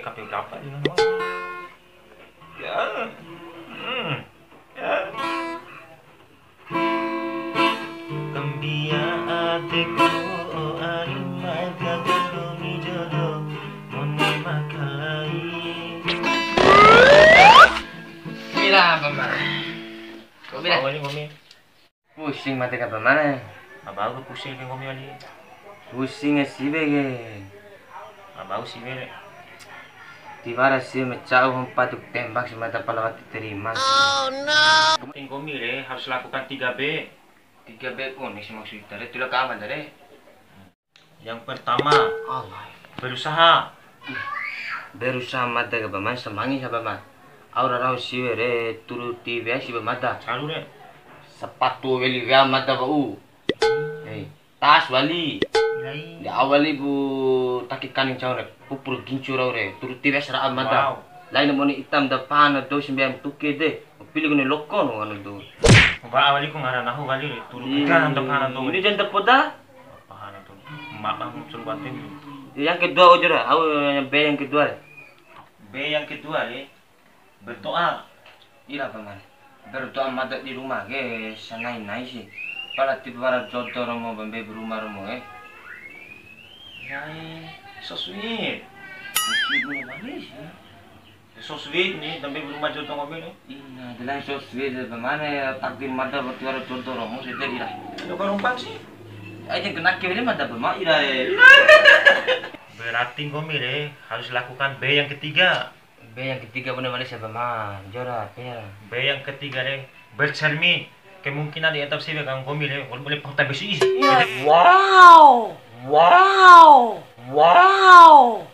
KP berapa ini? Ya. Ya. Kembia adikku alimai kagundomi jodoh moni makalai. Mira paman. Mira. Apa ini komi? Pusing mati ka paman. Apa aku pusing dengan komi ali? Pusing sih bege. Apa aku sih bere? Tibara sih mencau patuk tembak semata palawat diterima. Penting komi le harus lakukan 3B. 3B pun nih maksudnya. Dari tulah kapan dari? Yang pertama, Allah. berusaha. Berusaha mata ka paman semangi sa paman. Aura rau sih bere turuti biasa mata. Calu deh. Sepatu wali via mata bau. Hei, tas wali. Ilai. Di awali bu takik kaning caure pupur gincur aure turuti biasa ra mata. Wow. Lain mo ni itam depan do sembilan tuke de. Pilih gune lokon anu do. Ba awali ko ngara nahu wali le turu kan depan to. Ini jangan terpoda. Pahan to. Mak bang sulwatin. Yang kedua ujura, B yang kedua. B yang kedua le berdoa. Ira paman. Berdoa mata di rumah ke sanai nai sih. Pala tipe para jodoh romo bambe berumah romo Ilai. So sweet. Ibu manis ya. So sweet nih, tapi berumah jodoh ngopi nih. Ina, dalam so sweet bagaimana ya takdir mata bertuara jodoh romo saya ira. Ada karumpan sih. Aja kena kiri mata bema ira. Berarti ngomi le harus lakukan B yang ketiga. B yang ketiga benar manis ya bema. Jora ya. B yang ketiga le bercermin. Kemungkinan di etap sih kang ngomi le boleh fakta besi. Wow. Wow. Wow.